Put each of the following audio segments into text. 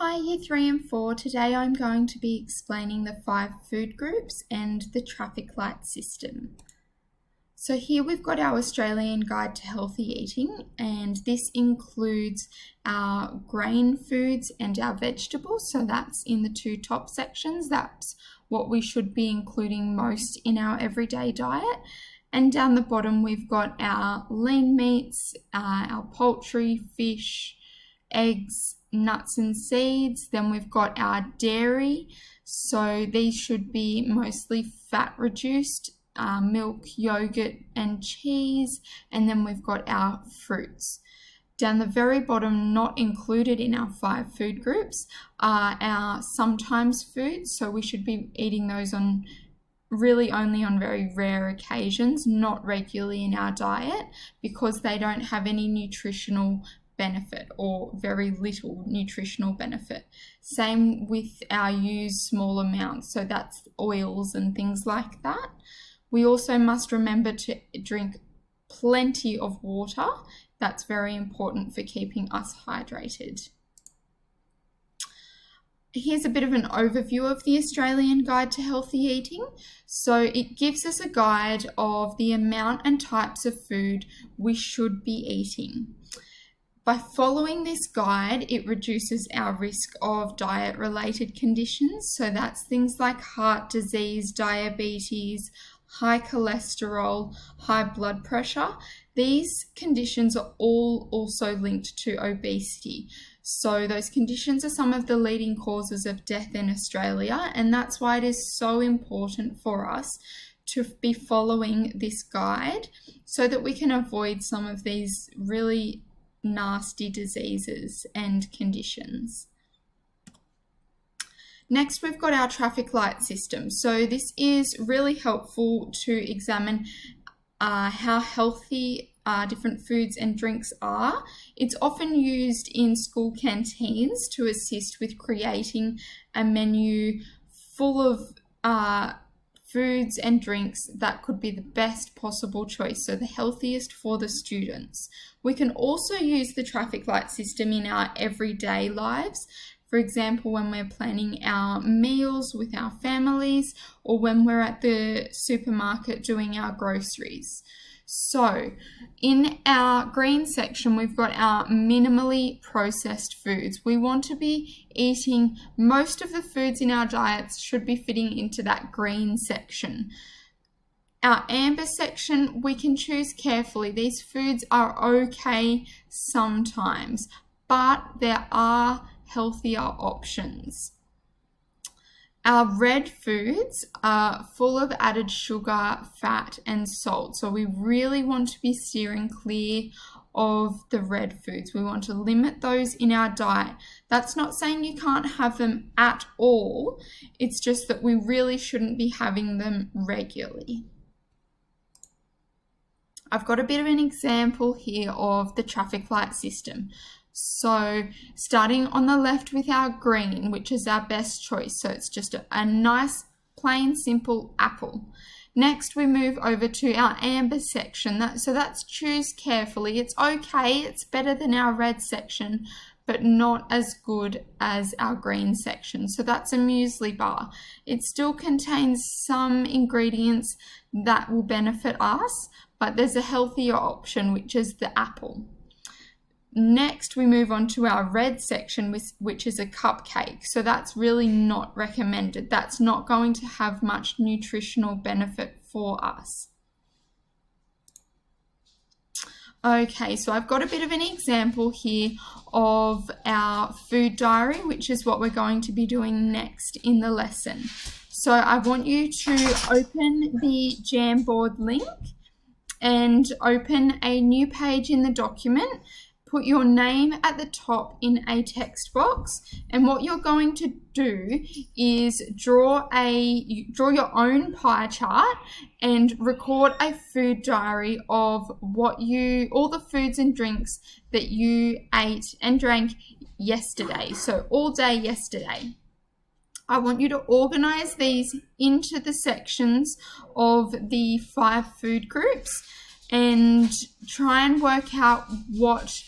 Hi Year 3 and 4, today I'm going to be explaining the 5 food groups and the traffic light system. So here we've got our Australian Guide to Healthy Eating, and this includes our grain foods and our vegetables, so that's in the 2 top sections. That's what we should be including most in our everyday diet. And down the bottom we've got our lean meats, our poultry, fish, eggs, nuts and seeds. Then we've got our dairy, so these should be mostly fat reduced, milk, yogurt and cheese. And then we've got our fruits. Down the very bottom, not included in our 5 food groups, are our sometimes foods, so we should be eating those on really only on very rare occasions, not regularly in our diet, because they don't have any nutritional benefit or very little nutritional benefit. Same with our used small amounts, so that's oils and things like that. We also must remember to drink plenty of water. That's very important for keeping us hydrated. Here's a bit of an overview of the Australian Guide to Healthy Eating. So it gives us a guide of the amount and types of food we should be eating. By following this guide, it reduces our risk of diet-related conditions. So that's things like heart disease, diabetes, high cholesterol, high blood pressure. These conditions are all also linked to obesity. So those conditions are some of the leading causes of death in Australia, and that's why it is so important for us to be following this guide so that we can avoid some of these really nasty diseases and conditions. Next, we've got our traffic light system. So this is really helpful to examine how healthy different foods and drinks are. It's often used in school canteens to assist with creating a menu full of foods and drinks that could be the best possible choice, so the healthiest for the students. We can also use the traffic light system in our everyday lives. For example, when we're planning our meals with our families, or when we're at the supermarket doing our groceries. So in our green section, we've got our minimally processed foods. We want to be eating most of the foods in our diets should be fitting into that green section. Our amber section, we can choose carefully. These foods are okay sometimes, but there are healthier options. Our red foods are full of added sugar, fat, and salt. So we really want to be steering clear of the red foods. We want to limit those in our diet. That's not saying you can't have them at all. It's just that we really shouldn't be having them regularly. I've got a bit of an example here of the traffic light system. So starting on the left with our green, which is our best choice. So it's just a nice, plain, simple apple. Next, we move over to our amber section. So that's choose carefully. It's okay. It's better than our red section, but not as good as our green section. So that's a muesli bar. It still contains some ingredients that will benefit us, but there's a healthier option, which is the apple. Next, we move on to our red section, which is a cupcake. So that's really not recommended. That's not going to have much nutritional benefit for us. Okay, so I've got a bit of an example here of our food diary, which is what we're going to be doing next in the lesson. So I want you to open the Jamboard link and open a new page in the document. Put your name at the top in a text box, and what you're going to do is draw your own pie chart and record a food diary of all the foods and drinks that you ate and drank yesterday, so all day yesterday. I want you to organize these into the sections of the 5 food groups and try and work out what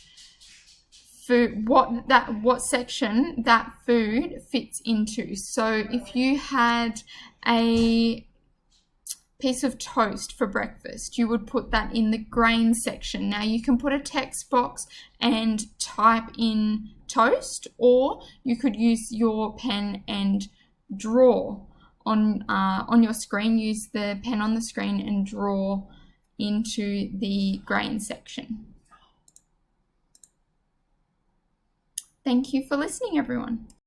food, what section that food fits into. So if you had a piece of toast for breakfast, you would put that in the grain section. Now you can put a text box and type in toast, or you could use your pen and draw on your screen. Use the pen on the screen and draw into the grain section. Thank you for listening, everyone.